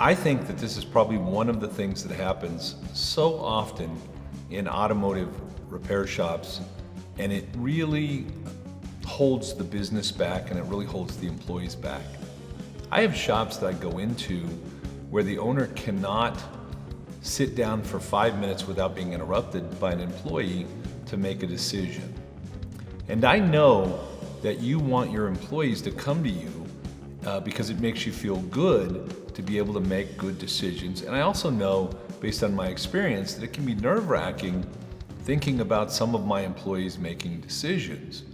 I think that this is probably one of the things that happens so often in automotive repair shops, and it really holds the business back and it really holds the employees back. I have shops that I go into where the owner cannot sit down for 5 minutes without being interrupted by an employee to make a decision. And I know that you want your employees to come to you because it makes you feel good to be able to make good decisions. And I also know, based on my experience, that it can be nerve-wracking thinking about some of my employees making decisions.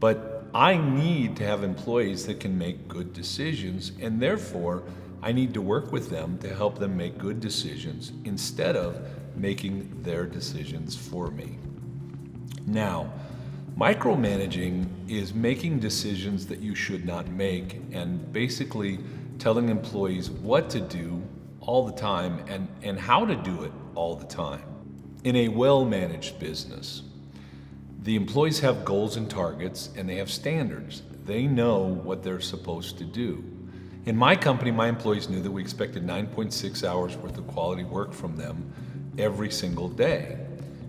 But I need to have employees that can make good decisions, and therefore I need to work with them to help them make good decisions instead of making their decisions for me. Now, micromanaging is making decisions that you should not make and basically telling employees what to do all the time and how to do it all the time. In a well-managed business, the employees have goals and targets and they have standards. They know what they're supposed to do. In my company, my employees knew that we expected 9.6 hours worth of quality work from them every single day.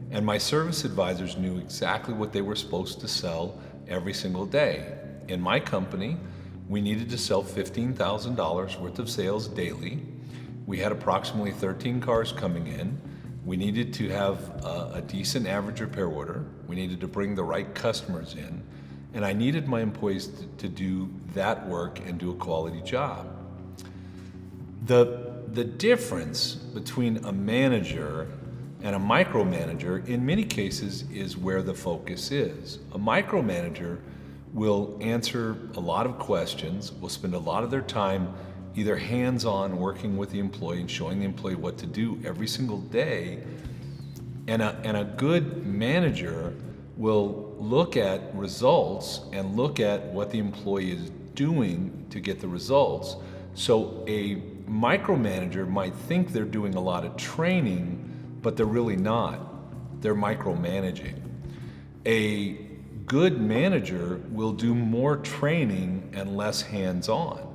And my service advisors knew exactly what they were supposed to sell every single day. In my company, we needed to sell $15,000 worth of sales daily. We had approximately 13 cars coming in. We needed to have a decent average repair order. We needed to bring the right customers in. And I needed my employees to do that work and do a quality job. The difference between a manager and a micromanager, in many cases, is where the focus is. A micromanager will answer a lot of questions, will spend a lot of their time either hands-on working with the employee and showing the employee what to do every single day. And a good manager will look at results and look at what the employee is doing to get the results. So a micromanager might think they're doing a lot of training, but they're really not. They're micromanaging. A good manager will do more training and less hands-on.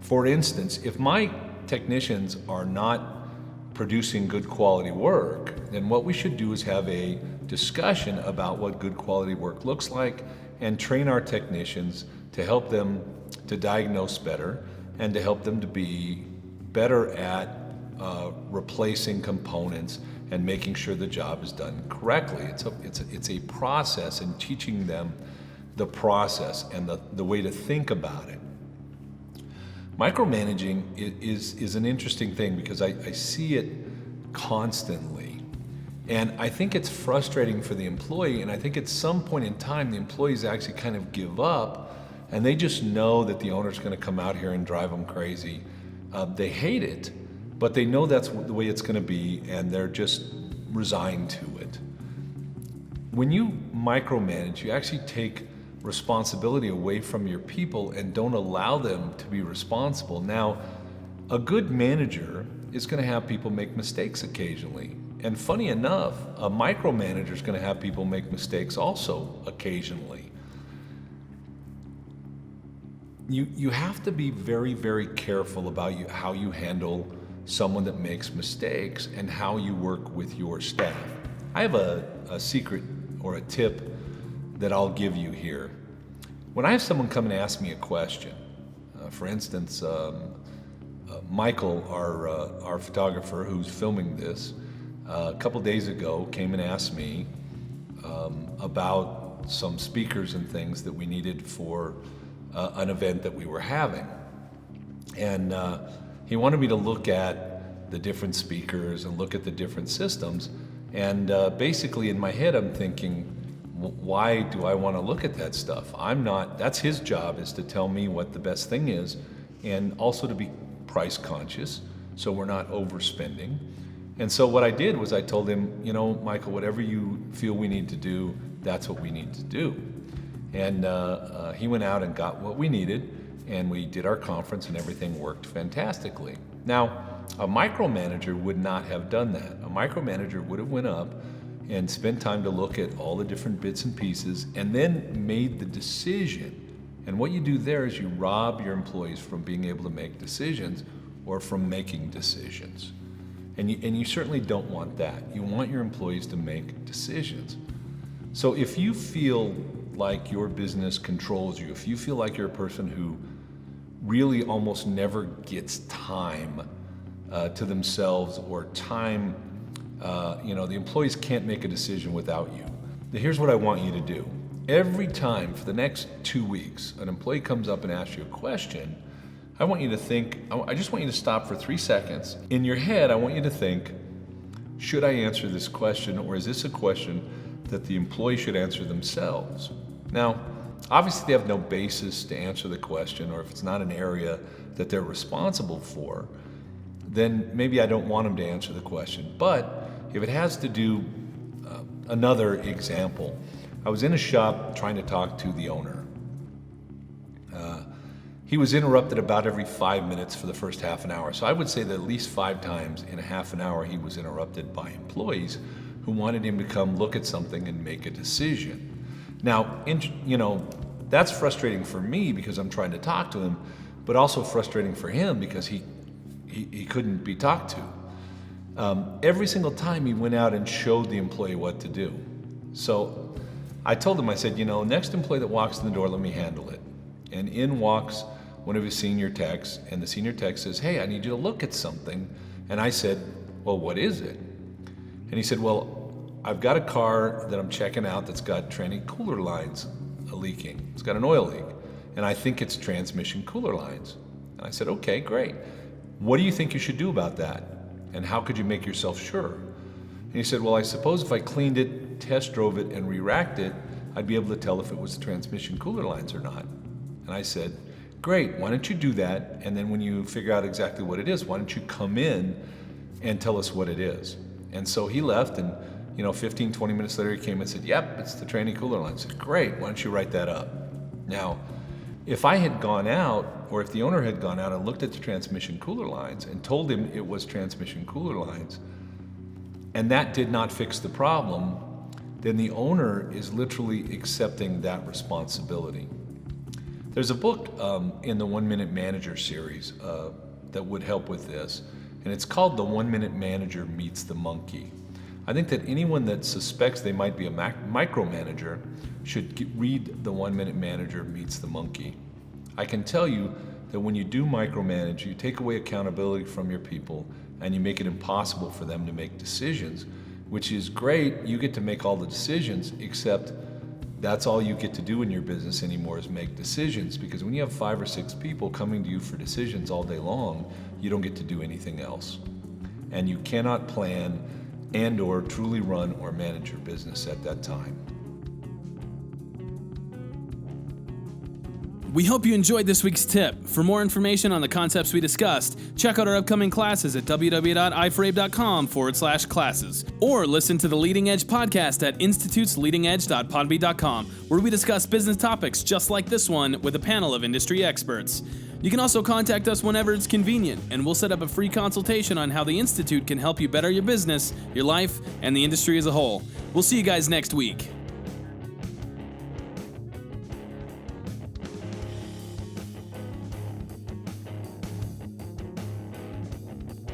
For instance, if my technicians are not producing good quality work, then what we should do is have a discussion about what good quality work looks like and train our technicians to help them to diagnose better and to help them to be better at replacing components and making sure the job is done correctly. It's a process, and teaching them the process and the way to think about it. Micromanaging is an interesting thing because I see it constantly. And I think it's frustrating for the employee, and I think at some point in time the employees actually kind of give up and they just know that the owner's going to come out here and drive them crazy. They hate it, but they know that's the way it's going to be, and they're just resigned to it. When you micromanage, you actually take responsibility away from your people and don't allow them to be responsible. Now, a good manager is going to have people make mistakes occasionally. And funny enough, a micromanager is going to have people make mistakes also occasionally. You have to be very, very careful about how you handle someone that makes mistakes and how you work with your staff. I have a secret or a tip that I'll give you here. When I have someone come and ask me a question, for instance, Michael, our photographer who's filming this, a couple days ago came and asked me about some speakers and things that we needed for an event that we were having. And he wanted me to look at the different speakers and look at the different systems. And basically in my head I'm thinking, why do I want to look at that stuff? That's his job, is to tell me what the best thing is, and also to be price conscious so we're not overspending. And so what I did was I told him, Michael, whatever you feel we need to do, that's what we need to do. And he went out and got what we needed, and we did our conference and everything worked fantastically. Now, a micromanager would not have done that. A micromanager would have went up and spent time to look at all the different bits and pieces and then made the decision. And what you do there is you rob your employees from being able to make decisions or from making decisions. And you certainly don't want that. You want your employees to make decisions. So if you feel like your business controls you, if you feel like you're a person who really almost never gets time to themselves, or time, the employees can't make a decision without you, then here's what I want you to do. Every time for the next 2 weeks, an employee comes up and asks you a question, I want you to think, I just want you to stop for 3 seconds. In your head, I want you to think, should I answer this question, or is this a question that the employee should answer themselves? Now, obviously they have no basis to answer the question, or if it's not an area that they're responsible for, then maybe I don't want them to answer the question. But if it has to do, another example, I was in a shop trying to talk to the owner. He was interrupted about every 5 minutes for the first half an hour. So I would say that at least 5 times in a half an hour he was interrupted by employees who wanted him to come look at something and make a decision. Now, that's frustrating for me because I'm trying to talk to him, but also frustrating for him because he couldn't be talked to. Every single time he went out and showed the employee what to do. So I told him, I said, next employee that walks in the door, let me handle it. And in walks one of his senior techs, and the senior tech says, hey, I need you to look at something. And I said, well, what is it? And he said, well, I've got a car that I'm checking out that's got tranny cooler lines leaking. It's got an oil leak, and I think it's transmission cooler lines. And I said, okay, great. What do you think you should do about that? And how could you make yourself sure? And he said, well, I suppose if I cleaned it, test drove it, and re-racked it, I'd be able to tell if it was transmission cooler lines or not. And I said, great, why don't you do that? And then when you figure out exactly what it is, why don't you come in and tell us what it is? And so he left, and 15, 20 minutes later he came and said, yep, it's the tranny cooler line. I said, great, why don't you write that up? Now, if I had gone out, or if the owner had gone out and looked at the transmission cooler lines and told him it was transmission cooler lines, and that did not fix the problem, then the owner is literally accepting that responsibility. There's a book in the 1 Minute Manager series that would help with this, and it's called The 1 Minute Manager Meets the Monkey. I think that anyone that suspects they might be a micromanager should read The 1 Minute Manager Meets the Monkey. I can tell you that when you do micromanage, you take away accountability from your people and you make it impossible for them to make decisions, which is great. You get to make all the decisions, except that's all you get to do in your business anymore is make decisions, because when you have 5 or 6 people coming to you for decisions all day long, you don't get to do anything else. And you cannot plan and or truly run or manage your business at that time. We hope you enjoyed this week's tip. For more information on the concepts we discussed, check out our upcoming classes at www.ifrabe.com/classes, or listen to the Leading Edge podcast at institutesleadingedge.podbean.com, where we discuss business topics just like this one with a panel of industry experts. You can also contact us whenever it's convenient, and we'll set up a free consultation on how the Institute can help you better your business, your life, and the industry as a whole. We'll see you guys next week.